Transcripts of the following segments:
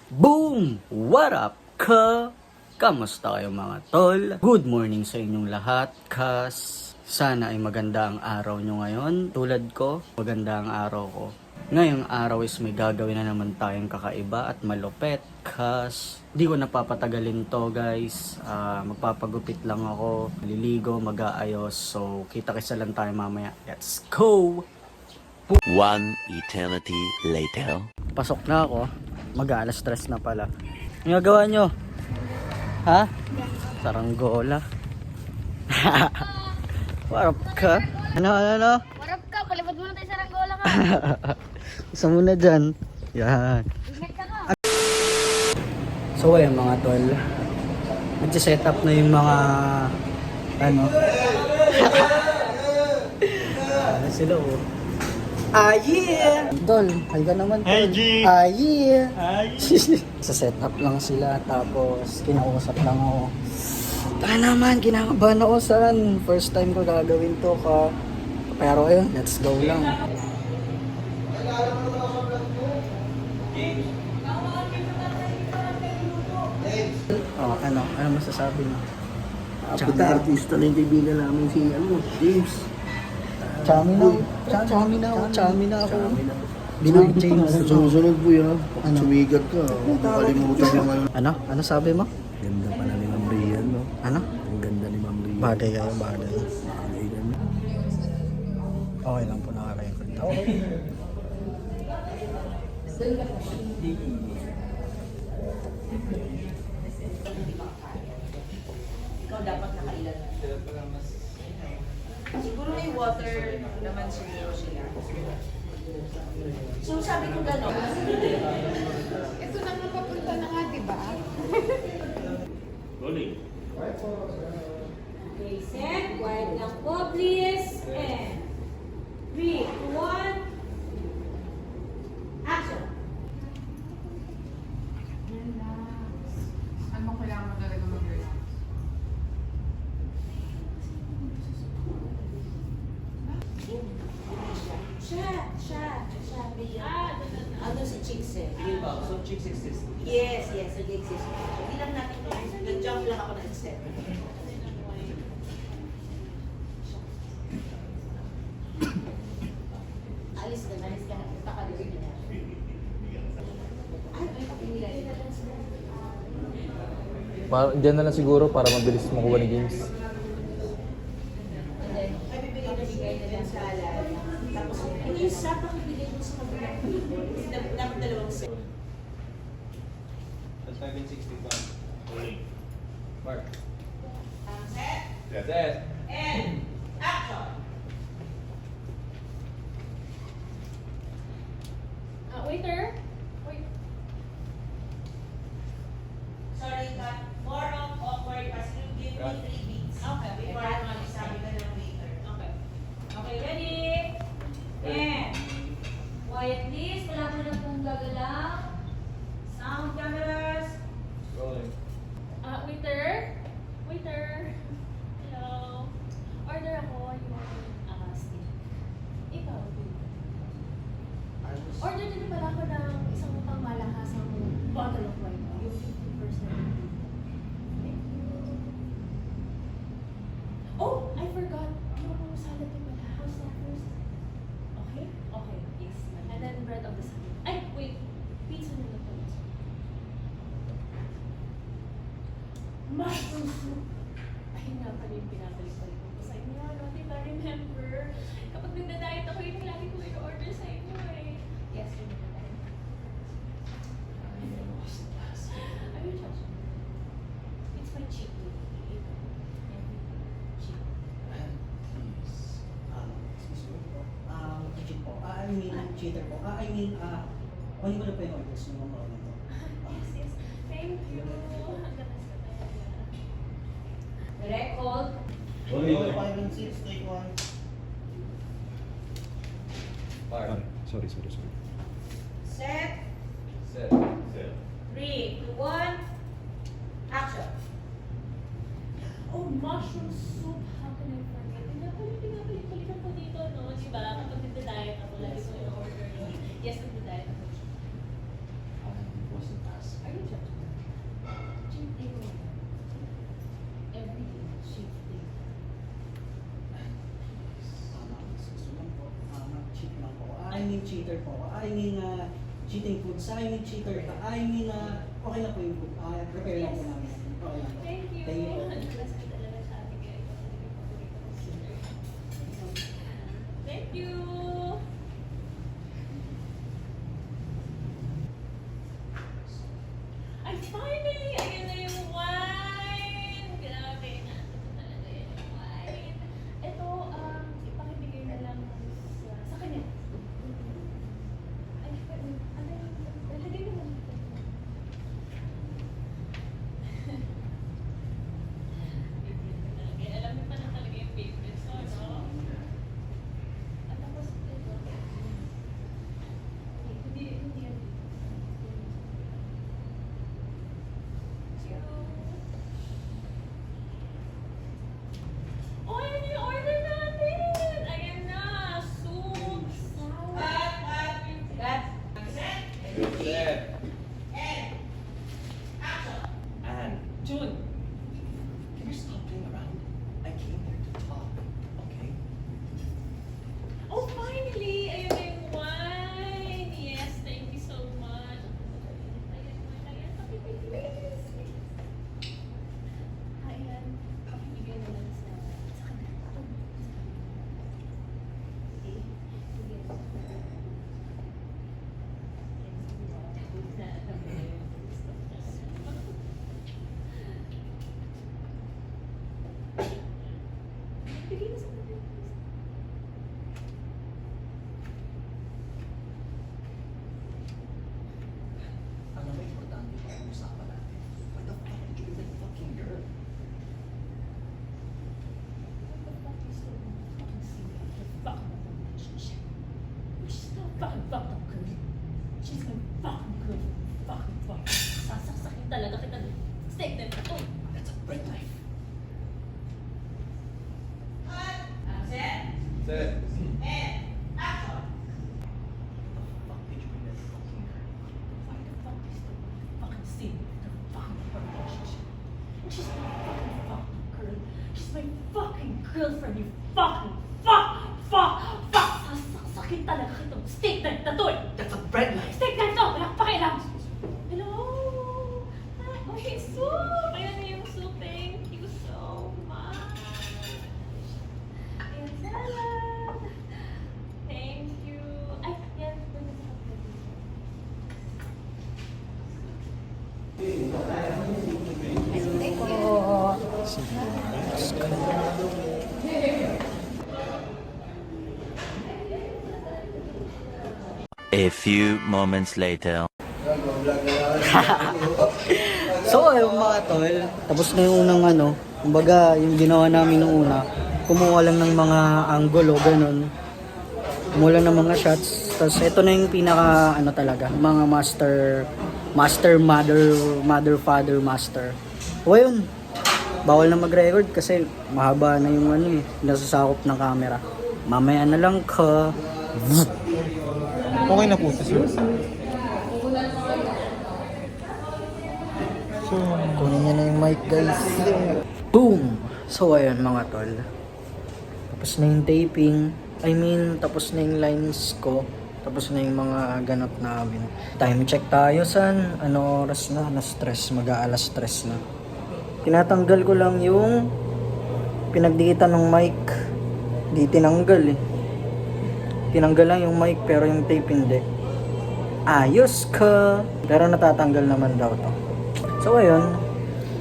Boom! What up, ka? Kamusta kayo mga tol? Good morning sa inyong lahat, kas. Sana ay maganda ang araw nyo ngayon. Tulad ko, maganda ang araw ko. Ngayong araw is may gagawin na naman tayong kakaiba at malupet, kas. Di ko napapatagalin to guys. Magpapagupit lang ako, maliligo, mag-aayos. So, kita-kisa lang tayo mamaya. Let's go! One eternity later. Pasok na ako. Mag-alas stress na pala. Ano gagawa nyo? Ha? Saranggola. Warap ka? Ano? Warap ka, palipad muna tayo sa Ranggola ka. Isa muna dyan. Yan. Ingat ka ka. So ayun mga tol. Nag-set up na yung mga ano sila oh. Yeah! Tol, hay ka naman tol. Hey, G! Yeah! Ay! Sa setup lang sila tapos kinausap lang ako. Taka naman, kinakabahan ako saan. First time ko gagawin to ka. Pero ayun, let's go lang. Oh, ano masasabi mo? Puta, artista na yung kaibigan namin si James. Chami na ako. Binang James. Susunod po yan. Pag sumigat ka, huwag mo kalimutan yung ano. Ano sabi mo? Ganda pala ni Ma'am Rian, no? Ano? Ang ganda ni Ma'am Rian. Bagay kayo, bagay. Bagay ganda. Okay lang po, naka-record ako. Ikaw dapat nakailan. Siguro may water naman siguro sila. So sabi ko gano'n. Ito na nga papunta na nga, di ba? Okay, set. Quiet lang po, please. And 3, 2, 1. Action. Ano kailangan mo talaga mag-relax? Siya. Ano si Chicks eh? Yun ba? So Chicks exist? Yes, nag-exist. Hindi lang natin ito. Nag-jump lang ako ng step. Alis ka na. Punta ka doon na. Ay, may kapinila. Diyan na lang siguro para mabilis makuha ni James. And then, ay bibigay na din sa alay. Tapos, hindi yung sa pakibigay mo sa kabilang people. Kasi dapat dalawang set. That's 765. Mark. Set. Yes. And action! Waiter. Wait. Sorry, but more of awkward as you give me 3 beats. Okay. Before I sabi ka ng waiter. Okay. Okay, ready? And quiet please. Wala mo na pong gagalaw. Sound cameras. Rolling. Waiter. Hello. Order ako. You want steak? Ikaw. Order din pala ako ng isang utang malakasang bottle of wine. Yung 50%. Thank you. Oh, I forgot. Yung salad din pala. How's that first? Okay? Okay. Yes. And then bread of the salad. Ay, wait. Pizza na lang pala. Mushroom soup. Ayun nga pala yung pinabalik-balik ko sa inyo. Di ba remember? Kapag nagda-diet ako, yun yung lagi ko in-order sa inyo eh. Yes, yun yung nagda-diet. Are you judging? It's my cheat day. Cheat. Excuse me po. Cheat po. I mean, cheater po. Kunin ko na po yung orders ng mga nito. Yes. Thank you. Ang ganas ka talaga. Direct hold. Rolling. 5 and 6, take 1. Mark. Sorry. Set. Set. 3, 2, 1. Action. Oh, mushroom soup. How can I forget? Pinapalitan ko dito, no? Diba? Kapag nagda-diet ako, lagi ko in-order yun. Yes, nagda-diet ako. cheater po ako. I mean, cheating food. Sa I mean, cheater ka. I mean, okay na po yung food. Prepare lang po namin. Okay lang po. Thank you. Thank you po. Talaga sa ating kaya ito talaga yung paborito ko sister. Thank you. Ay, finally! Ayan na yung wine! Grabe na. Ito talaga yung wine. Ito, ipakibigay na lang sa kanya. Ay, ano yung, lagay mo lang. Okay, alam mo pa na talaga yung favorite so, no? At tapos, ito. Hindi yan. Oh, ayan yung order natin! Ayan na! Soup! Anne, June! can you stop playing around? I came here to talk, okay? Oh, finally! Ayan na yung wine! Yes, thank you so much. Ayan, pakibigay. Ayan, pakibigay na lang sa kanya. Okay, bigyan mo. Bigyan mo sa kanya. Alam mo, importante pa ang usapan natin. Why the fuck did you leave that fucking girl? What the fuck is the fucking secret? The fucking relationship. She's not fucking fucked up girl. She's my fucking girl. Fucking. Sasaksakin talaga kita. Steak na ito. That's a bread knife. Fuck did you bring that fucking girl? Why the fuck is the fucking secret? The fucking relationship. And she's my fucking girl. She's my fucking girlfriend. You fuck. Sasaksakin talaga kita. Steak na ito. That's a bread knife! Steak na ito! Wala kang pakialam! Hello! Okay, soup! Ayan na yung soup. Thank you so much. Ayan, salad! Thank you. Ay, yan. Pwede sa kapatid. A few moments later. So ayun mga tol, tapos na yung unang ano, kumbaga yung ginawa namin nung una, kumuha lang ng mga angulo, ganun. Kumuha lang ng mga shots, tapos ito na yung pinaka ano talaga, mga master, mother, father, master. O ayun, bawal na mag-record kasi mahaba na yung ano eh, nasasakop ng camera. Mamaya na lang ka. Okay na po ito, sir. Kunin niya na yung mic, guys. Boom! So, ayun mga tol. Tapos na yung taping. Tapos na yung lines ko. Tapos na yung mga ganap namin. Time check tayo, san? Ano oras na? Na-stress. Mag-aalas stress na. Tinatanggal ko lang yung pinagdikitan ng mic. Di tinanggal eh. Tinanggal lang yung mic pero yung tape hindi. Ayos ka! Pero natatanggal naman daw to. So ayun,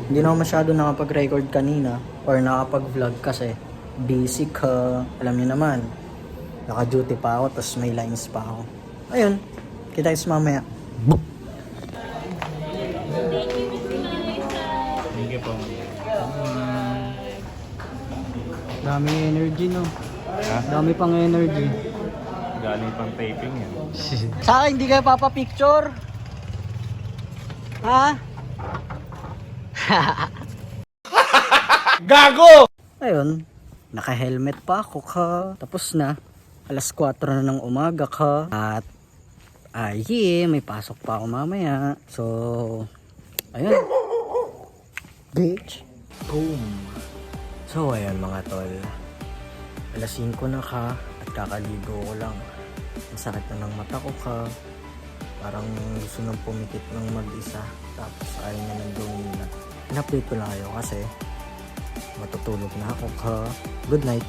hindi na ako masyado nakapag-record kanina or nakapag-vlog kasi busy ka. Alam niyo naman, naka-duty pa ako tapos may lines pa ako. Ayun, kita tayo mamaya. Thank you, Miss Liza. Thank you po. Dami energy no? Dami pang energy. Galing pang taping yan. Sa akin, hindi kayo papapicture? Ha? Gago! Ayun, naka-helmet pa ako ka. Tapos na, alas 4 na ng umaga ka. At, may pasok pa ako mamaya. So, ayun. Bitch. Boom. So, ayun mga tol. Alas 5 na ka at kakaligo ko lang. Masakit na ng mata ko ka. Parang gusto nang pumikit ng mag-isa. Tapos ayaw niya nang dumilat. In-update ko lang kayo kasi matutulog na ako ka. Good night.